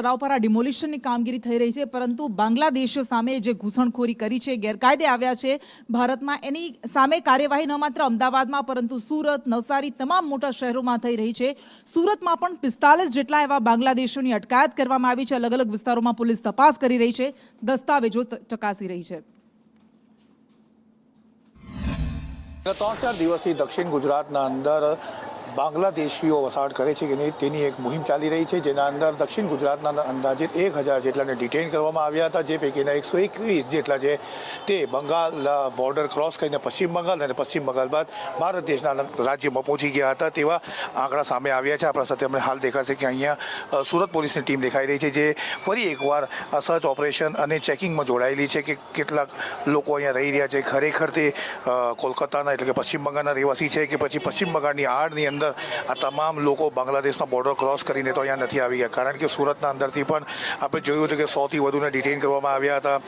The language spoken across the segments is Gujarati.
તળાવ પર આ ડિમોલિશનની કામગીરી થઈ રહી છે, પરંતુ બાંગ્લાદેશ સામે જે ઘૂસણખોરી કરી છે, ગેરકાયદે આવ્યા છે ભારતમાં, એની સામે કાર્યવાહી ન માત્ર અમદાવાદમાં પરંતુ સુરત, નવસારી તમામ મોટા શહેરોમાં થઈ રહી છે। સુરતમાં પણ 45 જેટલા એવા બાંગ્લાદેશીઓની અટકાયત કરવામાં આવી છે। અલગ અલગ વિસ્તારોમાં પોલીસ તપાસ કરી રહી છે, દસ્તાવેજો ચકાસી રહી છે। ગત 3-4 દિવસથી દક્ષિણ ગુજરાતના અંદર બાંગ્લાદેશીઓ વસાહત કરે છે કે નહીં તેની એક મુહિમ ચાલી રહી છે, જેના અંદર દક્ષિણ ગુજરાતના અંદાજિત 1000 જેટલાને ડિટેન કરવામાં આવ્યા હતા, જે પૈકીના 121 જેટલા છે તે બંગાળ બોર્ડર ક્રોસ કરીને પશ્ચિમ બંગાળ અને પશ્ચિમ બંગાળ બાદ ભારત દેશના રાજ્યમાં પહોંચી ગયા હતા તેવા આંકડા સામે આવ્યા છે। આપણા સાથે અમને હાલ દેખાશે કે અહીંયા સુરત પોલીસની ટીમ દેખાઈ રહી છે, જે ફરી એકવાર સર્ચ ઓપરેશન અને ચેકિંગમાં જોડાયેલી છે કે કેટલાક લોકો અહીંયા રહી રહ્યા છે, ખરેખર તે કોલકાતાના એટલે કે પશ્ચિમ બંગાળના રહેવાસી છે કે પછી પશ્ચિમ બંગાળની આડની અંદર આ તમામ લોકો બાંગ્લાદેશના બોર્ડર ક્રોસ કરીને તો અહીંયા નથી આવી ગયા, કારણ કે સુરતના અંદરથી પણ આપણે જોયું હતું કે 100થી વધુને ડિટેન કરવામાં આવ્યા હતા।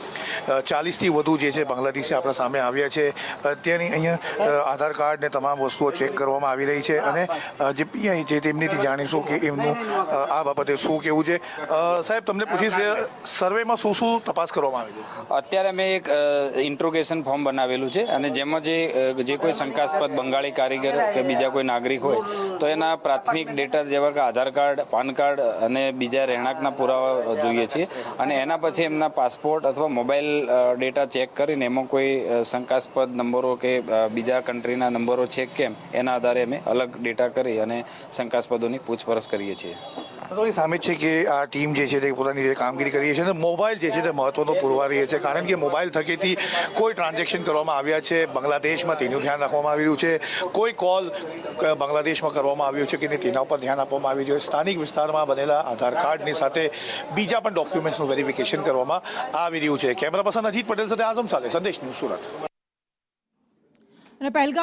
40થી વધુ જે છે બાંગ્લાદેશી આપણા સામે આવ્યા છે। અત્યારની અહીંયા આધાર કાર્ડ ને તમામ વસ્તુઓ ચેક કરવામાં આવી રહી છે અને જે તેમનીથી જાણીશું કે એમનું આ બાબતે શું કહેવું છે। સાહેબ, તમને પૂછીશ, સર્વેમાં શું શું તપાસ કરવામાં આવી છે? અત્યારે અમે એક ઇન્ટ્રોગેશન ફોર્મ બનાવેલું છે અને જેમાં જે કોઈ શંકાસ્પદ બંગાળી કારીગર કે બીજા કોઈ નાગરિક હોય તો એના પ્રાથમિક ડેટા જેવા કે આધાર કાર્ડ, પાન કાર્ડ અને બીજા રહેણાંકના પુરાવા જોઈએ છીએ અને એના પછી એમના પાસપોર્ટ અથવા મોબાઈલ ડેટા ચેક કરીને એમાં કોઈ શંકાસ્પદ નંબરો કે બીજા કન્ટ્રીના નંબરો છે કેમ એના આધારે અમે અલગ ડેટા કરી અને શંકાસ્પદોની પૂછપરછ કરીએ છીએ। સામે છે કે આ ટીમ જે છે તે પોતાની જે કામગીરી કરી છે અને મોબાઈલ જે છે તે મહત્વનો પુરવાર રહે છે, કારણ કે મોબાઈલ થકીથી કોઈ ટ્રાન્ઝેક્શન કરવામાં આવ્યા છે બાંગ્લાદેશમાં તેનું ધ્યાન રાખવામાં આવી રહ્યું છે, કોઈ કોલ બાંગ્લાદેશમાં કરવામાં આવ્યું છે કે નહીં તેના ઉપર ધ્યાન આપવામાં આવી રહ્યું છે, સ્થાનિક વિસ્તારમાં બનેલા આધાર કાર્ડની સાથે બીજા પણ ડોક્યુમેન્ટ્સનું વેરિફિકેશન કરવામાં આવી રહ્યું છે। કેમેરા પર્સન અજીત પટેલ સાથે આઝમ સાલે, સંદેશ ન્યૂઝ, સુરત। અને પહેલગામ